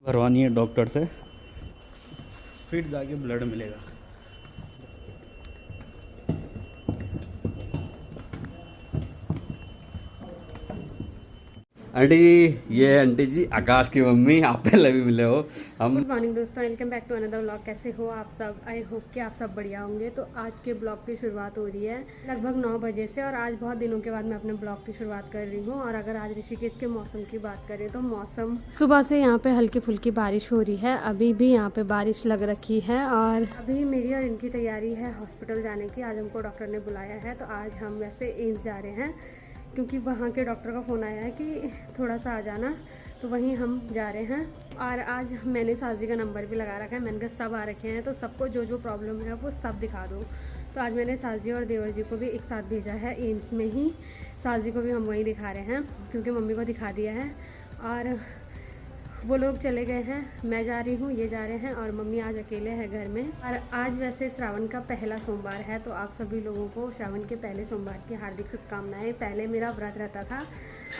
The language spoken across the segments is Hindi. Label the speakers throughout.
Speaker 1: करवानी है डॉक्टर से, फिर जाके ब्लड मिलेगा। आंटी जी, ये आंटी जी आकाश की मम्मी, आप पहले भी मिले हो हम।
Speaker 2: गुड मॉर्निंग दोस्तों, welcome back to another vlog. कैसे हो आप सब? आई होप कि आप सब बढ़िया होंगे। तो आज के ब्लॉग की शुरुआत हो रही है लगभग 9 बजे से, और आज बहुत दिनों के बाद मैं अपने ब्लॉग की शुरुआत कर रही हूँ। और अगर आज ऋषिकेश के मौसम की बात करें तो मौसम सुबह से यहाँ पे हल्की फुल्की बारिश हो रही है। अभी भी यहाँ पे बारिश लग रखी है, और अभी मेरी और इनकी तैयारी है हॉस्पिटल जाने की। आज हमको डॉक्टर ने बुलाया है, तो आज हम वैसे एम्स जा रहे हैं क्योंकि वहाँ के डॉक्टर का फ़ोन आया है कि थोड़ा सा आ जाना, तो वहीं हम जा रहे हैं। और आज मैंने सास जी का नंबर भी लगा रखा है। मैंने कहा सब आ रखे हैं तो सबको जो जो प्रॉब्लम है वो सब दिखा दो। तो आज मैंने सास जी और देवर जी को भी एक साथ भेजा है एम्स में ही। सास जी को भी हम वहीं दिखा रहे हैं क्योंकि मम्मी को दिखा दिया है, और वो लोग चले गए हैं, मैं जा रही हूँ, ये जा रहे हैं, और मम्मी आज अकेले हैं घर में। और आज वैसे श्रावण का पहला सोमवार है, तो आप सभी लोगों को श्रावण के पहले सोमवार की हार्दिक शुभकामनाएं। पहले मेरा व्रत रहता था,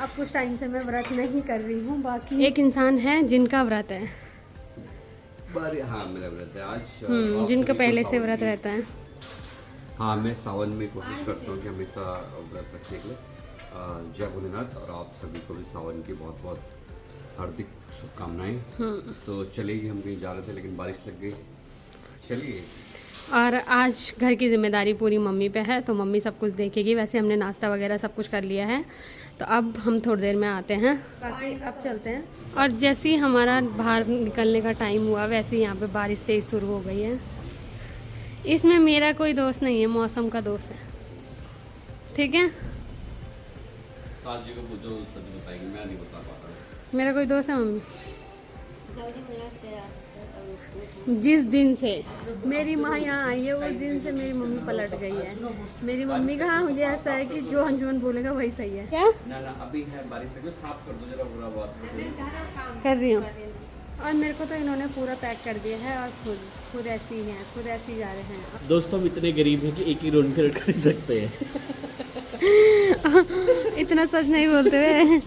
Speaker 2: अब कुछ टाइम से मैं व्रत नहीं कर रही हूँ। बाकी एक इंसान है जिनका व्रत है,
Speaker 1: हाँ मेरा व्रत है आज,
Speaker 2: जिनका पहले से व्रत रहता है।
Speaker 1: हाँ, मैं सावन में कोशिश करता हूँ कि हमेशा व्रत रखने के लिए। जय भोलेनाथ, और आप सभी को भी सावन की बहुत बहुत हार्दिक शुभकामनाएं। तो चलेगी, हम कहीं जा रहे थे लेकिन बारिश लग गई, चलिए।
Speaker 2: और आज घर की जिम्मेदारी पूरी मम्मी पे है, तो मम्मी सब कुछ देखेगी। वैसे हमने नाश्ता वगैरह सब कुछ कर लिया है, तो अब हम थोड़ी देर में आते हैं। बाकी अब चलते हैं। और जैसे ही हमारा बाहर निकलने का टाइम हुआ, वैसे ही यहाँ पे बारिश तेज़ शुरू हो गई है। इसमें मेरा कोई दोष नहीं है, मौसम का दोष है, ठीक है।
Speaker 1: सास जी को पूछो, सच बताएंगे, मैं नहीं बता पाता।
Speaker 2: मेरा कोई दोस्त है मम्मी? जिस दिन से मेरी माँ यहाँ आई है उस दिन से मेरी मम्मी पलट गई है। मेरी मम्मी का मुझे ऐसा है कि जो अंजुमन बोलेगा वही सही है। क्या
Speaker 1: ना अभी है बारिश, से साफ कर दो जरा, बुरा बात
Speaker 2: कर रही हूँ। और मेरे को तो इन्होंने पूरा पैक कर दिया है, और खुद ऐसे ही हैं, खुद ऐसे ही जा रहे हैं।
Speaker 1: दोस्तों, हम इतने गरीब हैं कि एक ही रोन खरीद खरीद सकते हैं।
Speaker 2: इतना सच नहीं बोलते हुए।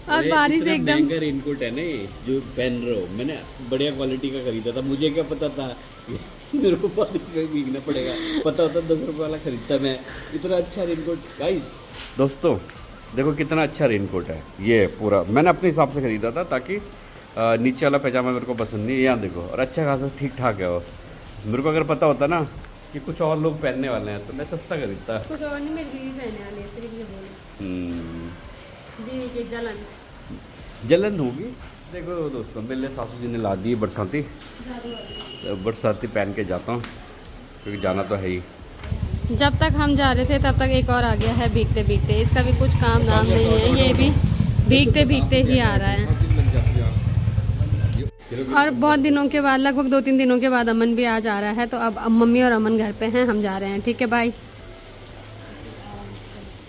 Speaker 2: और बारिश एकदम
Speaker 1: महंगा रेनकोट है ना ये जो पहन रहे हो, मैंने बढ़िया क्वालिटी का खरीदा था। मुझे क्या पता था मेरे को बारिश में भीगना पड़ेगा, पता होता 10 रुपये वाला खरीदता मैं। इतना अच्छा रेनकोट गाइस। दोस्तों देखो कितना अच्छा रेनकोट है ये, पूरा मैंने अपने हिसाब से खरीदा था, ताकि नीचे वाला पैजामा मेरे को पसंद नहीं है। यहाँ देखो, और अच्छा खासा ठीक ठाक है वो। मेरे को अगर पता होता ना कि कुछ और लोग पहनने वाले हैं तो मैं सस्ता खरीदता।
Speaker 2: कुछ और नहीं, मेरी दीदी पहनने वाली है, सिर्फ ये बोले दीदी की
Speaker 1: जलन होगी। देखो दोस्तों, मेरे सासू जी ने ला दी बरसाती, बरसाती पहन के जाता हूँ क्योंकि जाना तो है ही।
Speaker 2: जब तक हम जा रहे थे तब तक एक और आ गया है भीगते भीगते। इसका भी कुछ काम नाम नहीं है, ये भी भीगते भीगते ही आ रहा है। और बहुत दिनों के बाद, लगभग 2-3 दिनों के बाद अमन भी आज आ रहा है। तो अब मम्मी और अमन घर पे हैं, हम जा रहे हैं, ठीक है, बाय।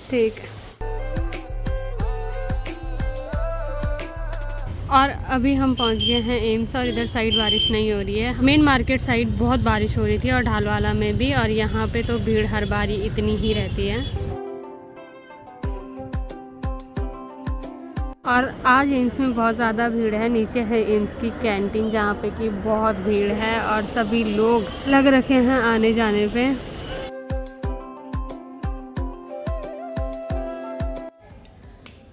Speaker 2: ठीक। और अभी हम पहुंच गए हैं एम्स, और इधर साइड बारिश नहीं हो रही है। मेन मार्केट साइड बहुत बारिश हो रही थी, और ढालवाला में भी, और यहाँ पे तो भीड़ हर बार इतनी ही रहती है। और आज एम्स में बहुत ज़्यादा भीड़ है। नीचे है एम्स की कैंटीन, जहाँ पे कि बहुत भीड़ है, और सभी लोग लग रखे हैं आने जाने पे।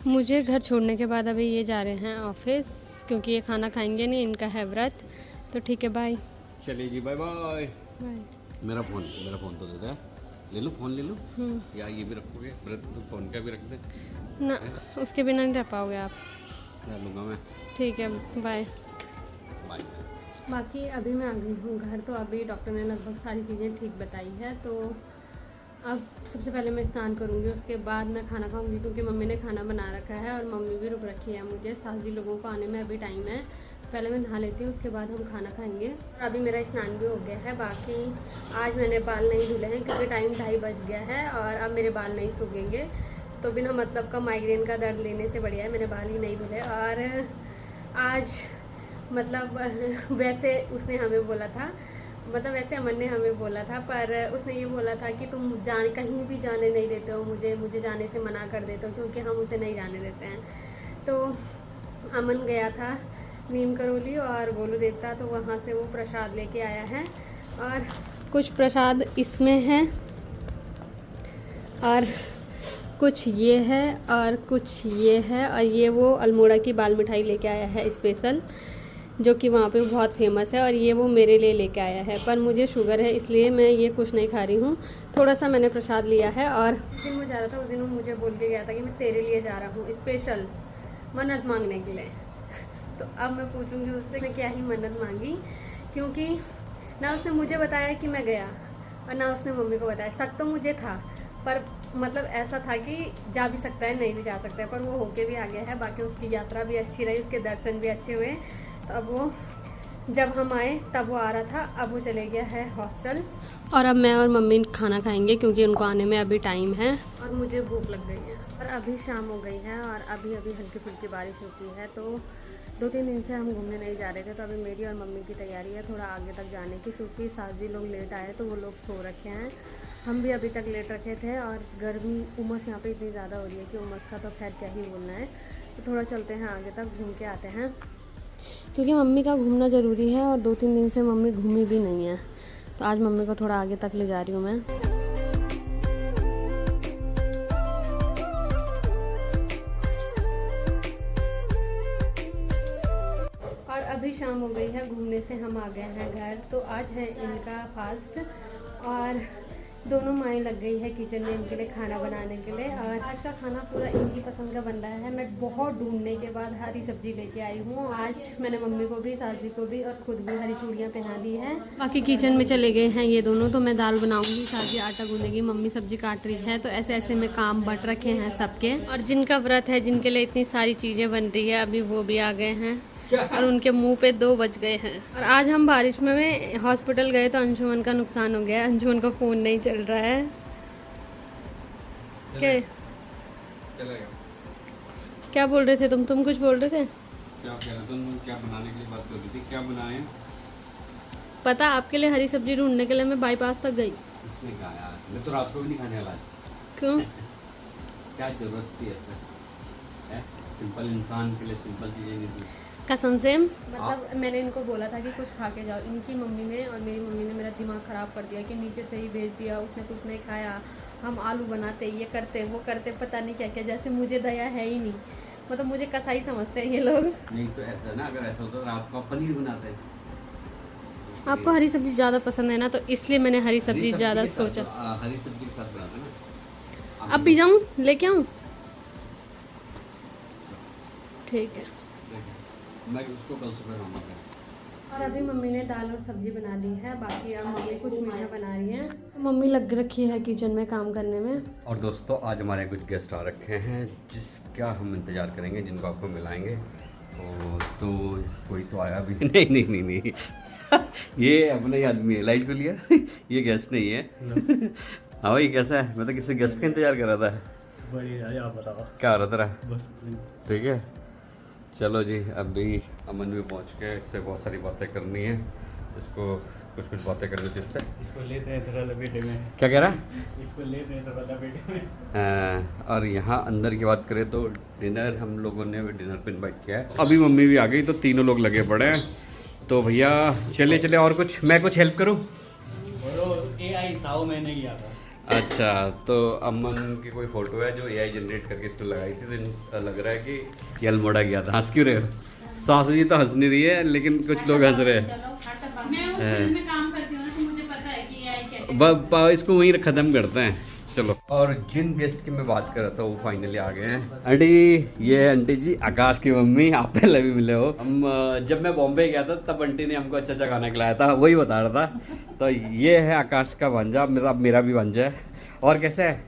Speaker 2: मुझे घर छोड़ने के बाद अभी ये जा रहे हैं ऑफिस, क्योंकि ये खाना खाएंगे नहीं, इनका है व्रत। तो ठीक है, बाय।
Speaker 1: चलिए जी, बाय बाय।
Speaker 2: बाय।
Speaker 1: मेरा फ़ोन तो दे दे, ले लो फ़ोन, ले लो। या ये भी रखोगे, व्रत तो फ़ोन का भी रख दे
Speaker 2: ना, उसके बिना नहीं रह पाओगे आप।
Speaker 1: ले लूँगा मैं।
Speaker 2: ठीक है, बाय
Speaker 1: बाय।
Speaker 2: बाकी अभी मैं आ गई हूँ घर, तो अभी डॉक्टर ने लगभग सारी चीज़ें ठीक बताई है। तो अब सबसे पहले मैं स्नान करूँगी, उसके बाद मैं खाना खाऊँगी, क्योंकि मम्मी ने खाना बना रखा है, और मम्मी भी रुक रखी है मुझे। सास जी लोगों को आने में अभी टाइम है, पहले मैं नहा लेती हूँ, उसके बाद हम खाना खाएंगे। और अभी मेरा स्नान भी हो गया है। बाकी आज मैंने बाल नहीं धुले हैं क्योंकि टाइम 2:30 बज गया है, और अब मेरे बाल नहीं सूखेंगे। तो बिना मतलब का माइग्रेन का दर्द लेने से बढ़िया है मैंने बाल ही नहीं धुले। और आज मतलब वैसे उसने हमें बोला था, मतलब वैसे अमन ने हमें बोला था, पर उसने ये बोला था कि तुम कहीं भी जाने नहीं देते हो, मुझे जाने से मना कर देते हो, क्योंकि हम उसे नहीं जाने देते हैं। तो अमन गया था नीम करौली और गोलू देवता, तो वहाँ से वो प्रसाद लेके आया है। और कुछ प्रसाद इसमें है और कुछ ये है और कुछ ये है, और ये वो अल्मोड़ा की बाल मिठाई लेके आया है स्पेशल, जो कि वहाँ पे बहुत फेमस है। और ये वो मेरे लिए लेके आया है, पर मुझे शुगर है इसलिए मैं ये कुछ नहीं खा रही हूँ। थोड़ा सा मैंने प्रसाद लिया है। और जिस दिन मैं जा रहा था उस दिन वो मुझे बोल के गया था कि मैं तेरे लिए जा रहा हूँ स्पेशल मन्नत मांगने के लिए। तो अब मैं पूछूंगी उससे मैं क्या ही मन्नत मांगी, क्योंकि ना उसने मुझे बताया कि मैं गया और ना उसने मम्मी को बताया। शक तो मुझे था, पर मतलब ऐसा था कि जा भी सकता है नहीं भी जा सकता है, पर वो होके भी आ गया है। बाकी उसकी यात्रा भी अच्छी रही, उसके दर्शन भी अच्छे हुए। तो अब वो जब हम आए तब वो आ रहा था, अब वो चले गया है हॉस्टल। और अब मैं और मम्मी खाना खाएंगे क्योंकि उनको आने में अभी टाइम है और मुझे भूख लग गई है। और अभी शाम हो गई है और अभी हल्की फुल्की बारिश होती है। तो 2-3 दिन से हम घूमने नहीं जा रहे थे, तो अभी मेरी और मम्मी की तैयारी है थोड़ा आगे तक जाने की, क्योंकि सासजी लोग लेट आए तो वो लोग सो रखे हैं। हम भी अभी तक लेट रखे थे और गर्मी उमस यहाँ पे इतनी ज़्यादा हो रही है कि उमस का तो खैर क्या ही बोलना है। तो थोड़ा चलते हैं आगे तक, घूम के आते हैं, क्योंकि मम्मी का घूमना ज़रूरी है और 2-3 दिन से मम्मी घूमी भी नहीं है। तो आज मम्मी को थोड़ा आगे तक ले जा रही हूँ मैं। और अभी शाम हो गई है, घूमने से हम आ गए हैं घर। तो आज है इनका फास्ट और दोनों माएँ लग गई है किचन में इनके लिए खाना बनाने के लिए। और आज का खाना पूरा इनकी पसंद का बन रहा है। मैं बहुत ढूंढने के बाद हरी सब्जी लेके आई हूँ। आज मैंने मम्मी को भी, सासजी को भी और खुद भी हरी चूड़ियाँ पहना दी है। बाकी किचन में चले गए हैं ये दोनों। तो मैं दाल बनाऊंगी, सासजी आटा गूंदेगी, मम्मी सब्जी काट रही है। तो ऐसे ऐसे में काम बट रखे हैं सबके। और जिनका व्रत है, जिनके लिए इतनी सारी चीज़ें बन रही है, अभी वो भी आ गए हैं और उनके मुंह पे 2 बज गए हैं। और आज हम बारिश में हॉस्पिटल गए तो अंशुमन का नुकसान हो गया है। अंशुमन का फ़ोन नहीं चल रहा है। क्या बोल रहे थे तुम कुछ बोल रहे थे?
Speaker 1: क्या कह रहे तुम? क्या बनाने के लिए बात कर रही थी? क्या बनाए?
Speaker 2: पता आपके लिए हरी सब्जी ढूंढने के लिए मैं बाईपास तक गई।
Speaker 1: इसने कहा यार, मैं तो रात को भी नहीं खाने वाला।
Speaker 2: क्यों?
Speaker 1: क्या जरूरत थी ऐसे? सिंपल इंसान के लिए सिंपल चीजें नहीं थी।
Speaker 2: कसम से मतलब मैंने इनको बोला था कि कुछ खा के जाओ। इनकी मम्मी ने और मेरी मम्मी ने मेरा दिमाग ख़राब कर दिया कि नीचे से ही भेज दिया, उसने कुछ नहीं खाया, हम आलू बनाते, ये करते वो करते, पता नहीं क्या क्या, जैसे मुझे दया है ही नहीं। मतलब मुझे कसाई समझते हैं ये लोग।
Speaker 1: नहीं तो ऐसा ना, अगर ऐसा होता तो रात को आप पनीर बनाते हैं।
Speaker 2: आपको हरी सब्जी ज़्यादा पसंद है ना, तो इसलिए मैंने हरी सब्जी ज़्यादा सोचा।
Speaker 1: हरी सब्जी के साथ बनाते ना।
Speaker 2: अब भी जाऊँ लेके आऊँ? ठीक है,
Speaker 1: मैं उसको कल सुबह खाऊंगा।
Speaker 2: और अभी मम्मी ने दाल और सब्जी बना ली है। बाकी अब मम्मी कुछ मीठा बना रही हैं। तो मम्मी लग रखी है किचन में काम करने में।
Speaker 1: और दोस्तों आज हमारे कुछ गेस्ट आ रखे हैं जिसका हम इंतज़ार करेंगे, जिनको आपको मिलाएंगे। तो कोई तो आया भी नहीं नहीं नहीं नहीं ये अपना ही आदमी है। लाइट को लिया ये गेस्ट नहीं है। हाँ भाई कैसा है? मैं तो किसी गेस्ट का इंतज़ार कर रहा था।
Speaker 3: बढ़िया, आप बताओ
Speaker 1: क्या हो रहा तेरा?
Speaker 3: बस
Speaker 1: ठीक है, चलो जी। अभी अमन भी पहुंच के, इससे बहुत सारी बातें करनी है, इसको कुछ बातें करनी थी इससे।
Speaker 3: इसको लेते हैं थोड़ा लपेटे में।
Speaker 1: क्या कह रहा है?
Speaker 3: इसको लेते हैं थोड़ा लपेटे में।
Speaker 1: और यहाँ अंदर की बात करें तो डिनर हम लोगों ने डिनर पे इनवाइट किया है। अभी मम्मी भी आ गई तो तीनों लोग लगे पड़े हैं। तो भैया चले और कुछ मैं कुछ हेल्प करूँ?
Speaker 3: और AI था वो, मैंने किया था।
Speaker 1: अच्छा, तो अमन की कोई फोटो है जो AI जनरेट करके इसने लगाई थी। तो लग रहा है कि ये अल्मोड़ा गया था। हंस क्यों रहे हो? सासू जी तो हंस नहीं रही है, लेकिन कुछ लोग हंस रहे हैं।
Speaker 2: मैं उस फील्ड में काम करती हूँ ना, तो मुझे पता है कि ये क्या।
Speaker 1: इसको वहीं खत्म करते हैं, चलो। और जिन गेस्ट की मैं बात कर रहा था वो फाइनली आ गए हैं। आंटी, ये है आंटी जी, आकाश की मम्मी। आप पहले भी मिले हो। हम जब मैं बॉम्बे गया था तब आंटी ने हमको अच्छा खाना खिलाया था, वही बता रहा था। तो ये है आकाश का भांजा, मेरा भी भांजा है। और कैसा है?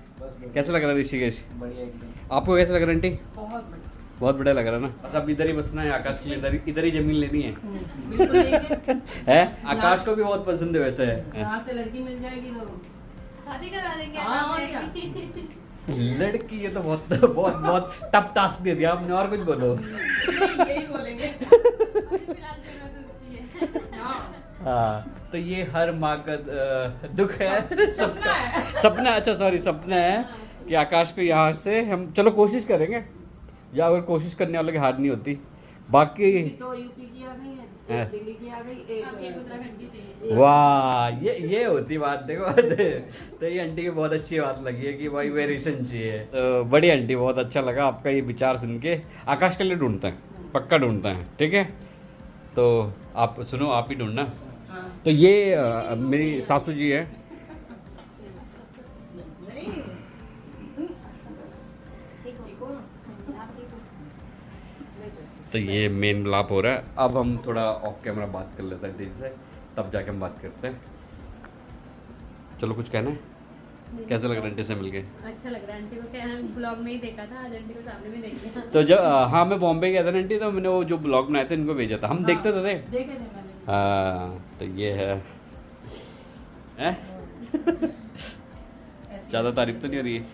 Speaker 1: कैसा लग रहा है ऋषिकेश?
Speaker 3: बढ़िया एकदम।
Speaker 1: आपको कैसा लग रहा है आंटी?
Speaker 2: बहुत
Speaker 1: बढ़िया लग रहा है ना? अब इधर ही बसना है, आकाश के लिए इधर ही जमीन लेनी है। है आकाश को भी बहुत पसंद है वैसे।
Speaker 4: यहाँ से लड़की मिल जाएगी तो
Speaker 2: शादी करा देंगे।
Speaker 1: लड़की, ये तो बहुत टफ टास्क दे दिया आपने। और कुछ बोलो।
Speaker 4: यही बोलेंगे।
Speaker 1: हाँ, तो ये हर माँ का दुख है, सपना। अच्छा सॉरी, सपना है कि आकाश को यहाँ से हम, चलो कोशिश करेंगे, या अगर कोशिश करने वालों की हार नहीं होती। बाकी
Speaker 4: तो यूपी की आ गई है,
Speaker 1: हाँ।
Speaker 4: एक दिल्ली की आ गई, एक उत्तराखंड की चाहिए।
Speaker 1: वाह, ये होती बात देखो। तो ये आंटी की बहुत अच्छी बात लगी है कि भाई वेरिएशन चाहिए। तो बड़ी आंटी, बहुत अच्छा लगा आपका ये विचार सुन के। आकाश के लिए ढूंढते हैं, पक्का ढूंढते हैं, ठीक है। तो आप सुनो, आप ही ढूंढना।
Speaker 4: हाँ।
Speaker 1: तो ये मेरी सासू जी है। तो ये मेन मिलाप हो रहा है। अब हम थोड़ा ऑफ कैमरा बात कर लेते हैं दीदी से, तब जाके हम बात करते हैं। चलो, कुछ कहना है? कैसा लग रहा है आंटी से मिलके?
Speaker 2: अच्छा लग रहा है। आंटी को क्या, ब्लॉग में ही देखा था, आज आंटी को सामने में देख लिया।
Speaker 1: तो जब हाँ, मैं बॉम्बे गया था ना आंटी, तो मैंने वो जो ब्लॉग बनाए थे इनको भेजा था, हम देखते तो थे।
Speaker 4: देखे थे मैंने।
Speaker 1: हाँ, तो ये है। ज़्यादा तारीफ तो नहीं हो रही है?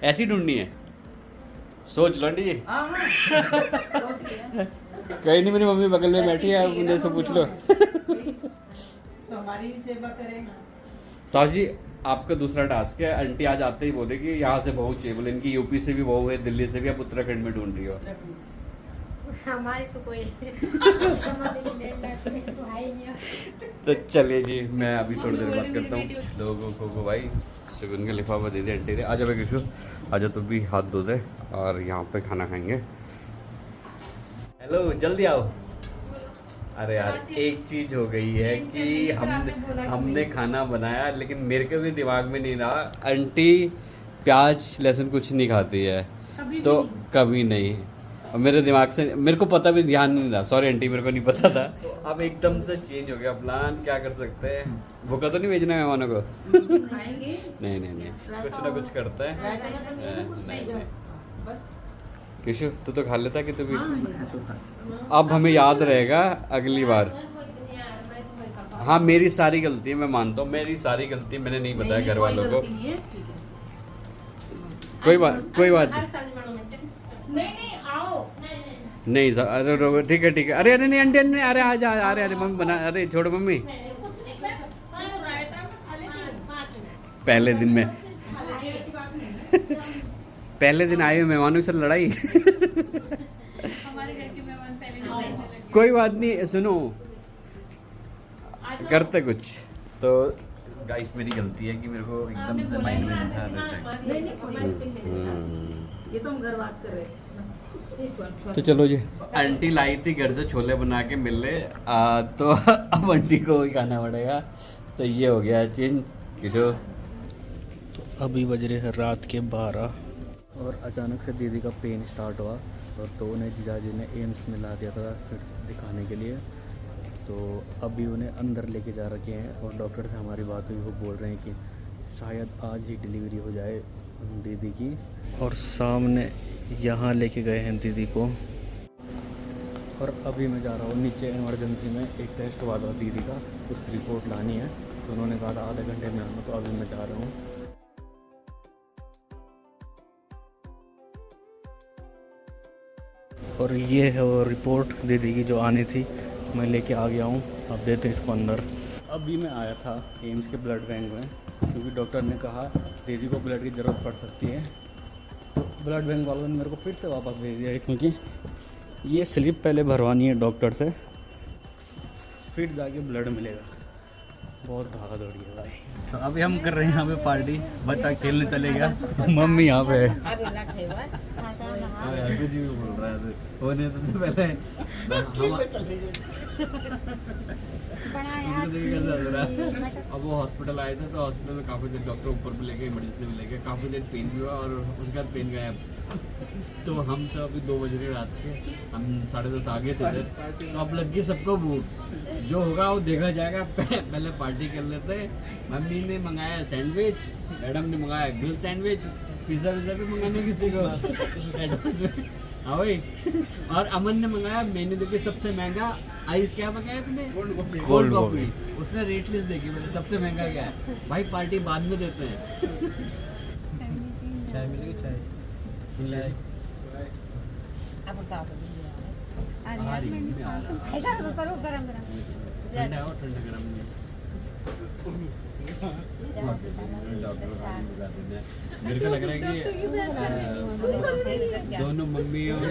Speaker 1: ऐसी ढूंढनी है, सोच लो आंटी जी।
Speaker 4: हाँ, सोच लिया।
Speaker 1: कहीं नहीं, मेरी मम्मी बगल में बैठी है, मुझे से पूछ लो।
Speaker 4: तो हमारी भी सेवा करें।
Speaker 1: साहु जी, आपका दूसरा टास्क है। आंटी आज आते ही बोले कि यहाँ से बहू चाहिए। बोले इनकी यूपी से भी बहू है, दिल्ली से भी, आप उत्तराखंड में ढूंढ रही हो।
Speaker 2: हमारे तो कोई
Speaker 1: तो चलिए जी, मैं अभी थोड़ी देर बात करता हूँ। लोगों को भाई शगुन का लिफाफा दे दे आंटी ने। आजा भाई किशु, आजा तू भी हाथ धो दे और यहाँ पे खाना खाएंगे। हेलो, जल्दी आओ। अरे यार, एक चीज हो गई है कि हमने खाना बनाया, लेकिन मेरे के भी दिमाग में नहीं रहा। आंटी प्याज लहसुन कुछ नहीं खाती है, तो कभी नहीं। और मेरे दिमाग से, मेरे को पता भी ध्यान नहीं रहा। सॉरी आंटी, मेरे को नहीं पता था। अब एकदम से चेंज हो गया प्लान, क्या कर सकते हैं। भूखा तो नहीं भेजना है मेहमानों को?
Speaker 4: खाएंगे।
Speaker 1: नहीं, कुछ ना कुछ करते हैं। नहीं।
Speaker 4: बस
Speaker 1: किशु, तू तो खा लेता कि तू भी? अब हमें याद रहेगा अगली बार। हाँ, मेरी सारी गलती है, मैं मानता हूँ, मेरी सारी गलती है, मैंने नहीं बताया घर वालों को। कोई बात
Speaker 4: नहीं आओ।
Speaker 1: नहीं। अरे ठीक है। अरे नहीं आंटी, अरे आ जा, अरे मम्मी बना, अरे छोड़ो मम्मी। पहले दिन में पहले दिन आए हुए मेहमानों से लड़ाई।
Speaker 2: हमारे घर के मेहमान पहले नहीं लड़ने लगे।
Speaker 1: कोई बात नहीं, सुनो, करते कुछ। तो गाइस, मेरी गलती है कि मेरे को एकदम से माइंड में नहीं था।
Speaker 4: ये तो हम घर बात कर रहे हैं।
Speaker 1: तो चलो जी, आंटी लाई थी घर से छोले बना के मिले, तो अब आंटी को ही खाना पड़ेगा। तो ये हो गया चेंज। किशोर,
Speaker 5: तो अभी बज रहे हैं रात के 12 और अचानक से दीदी का पेन स्टार्ट हुआ, और तो उन्हें जीजाजी ने एम्स में ला दिया था फिर दिखाने के लिए। तो अभी उन्हें अंदर लेके जा रखे हैं, और डॉक्टर से हमारी बात हुई, वो बोल रहे हैं कि शायद आज ही डिलीवरी हो जाए दीदी की। और सामने यहाँ लेके गए हैं दीदी को, और अभी मैं जा रहा हूँ नीचे इमरजेंसी में। एक टेस्ट हुआ था दीदी का, उसकी रिपोर्ट लानी है, तो उन्होंने कहा था आधे घंटे में आना, तो अभी मैं जा रहा हूँ। और ये है वो रिपोर्ट दीदी की जो आनी थी, मैं लेके आ गया हूँ। अब देते इसको अंदर। अभी मैं आया था एम्स के ब्लड बैंक में, क्योंकि डॉक्टर ने कहा दीदी को ब्लड की ज़रूरत पड़ सकती है। तो ब्लड बैंक वालों ने मेरे को फिर से वापस भेज दिया है, क्योंकि ये स्लिप पहले भरवानी है डॉक्टर से, फिर जाके ब्लड मिलेगा। बहुत भागा दौड़ी है भाई। तो अभी हम कर रहे हैं यहाँ पे पार्टी, बच्चा खेलने चले गया, मम्मी यहाँ पे है।
Speaker 1: जी भी बोल रहा है, होने तो पहले अब वो हॉस्पिटल आए थे, तो हॉस्पिटल में काफ़ी देर डॉक्टर ऊपर पे लेके इमरजेंसी में लेके काफ़ी देर पेन भी हुआ, और उसके बाद पेन गायब। तो हम सब अभी 2 बज रहे रात के, हम 10:30 आ गए थे इधर। तो अब लग गई सबको भूख, जो होगा वो देखा जाएगा। पहले पार्टी कर लेते हैं। मम्मी ने मंगाया सैंडविच, मैडम ने मंगाया ग्रिल सैंडविच, पिज़्ज़ा भी मंगाने किसी को एडवांस में। हाँ भाई, और अमन ने मंगाया मेन्यू देखिए सबसे महंगा आइस, क्या मंगाया तुमने? Cold coffee. उसने रेट लिस्ट देखी, मतलब सबसे महंगा क्या है। भाई पार्टी बाद में देते हैं। चाय मिलेगी? चाय ठंडा हो, ठंडा गरम नहीं। मेरे को लग रहा है कि दोनों मम्मियों ने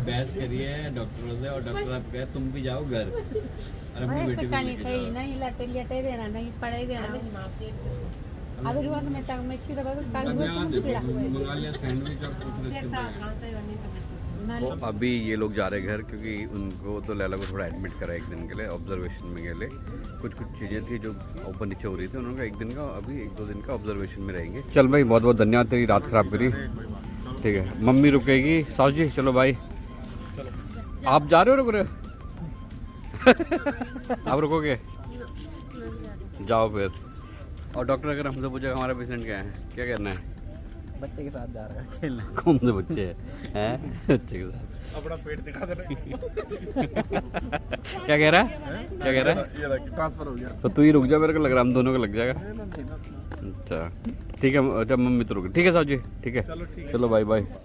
Speaker 1: बहस करी है डॉक्टरों से और डॉक्टर आप कहे तुम भी जाओ घर और अपनी बेटी को लेके जाओ।
Speaker 2: नहीं लटे लेटे देना नहीं पड़े देना अभी रुआ तो मैं तक मैं सीधा कल
Speaker 1: मंगा लिया सैंडविच और कुछ तो अभी ये लोग जा रहे हैं घर क्योंकि उनको तो लैला को थोड़ा एडमिट करा एक दिन के लिए ऑब्जर्वेशन में के लिए कुछ चीज़ें थी जो ऊपर नीचे हो रही थी उन्होंने एक दिन का अभी 1-2 दिन का ऑब्जर्वेशन में रहेंगे। चल भाई बहुत बहुत धन्यवाद तेरी रात खराब करी। ठीक है मम्मी रुकेगी साहु जी चलो भाई आप जा रहे हो रुक रहे हो आप रुकोगे जाओ फिर। और डॉक्टर अगर हमसे पूछेगा हमारा पेशेंट क्या है क्या करना है
Speaker 5: बच्चे के साथ जा रहा है खेलने।
Speaker 1: कौन से बच्चे हैं बच्चे के साथ
Speaker 6: अपना पेट दिखा दे रहा
Speaker 1: क्या कह रहा है क्या कह रहा है
Speaker 6: ये ट्रांसफर हो गया।
Speaker 1: तो तू ही रुक जा मेरे को लग रहा है हम दोनों को लग जाएगा। अच्छा ठीक है अच्छा मम्मी तो रुक ठीक है साहब जी ठीक है चलो बाय बाय।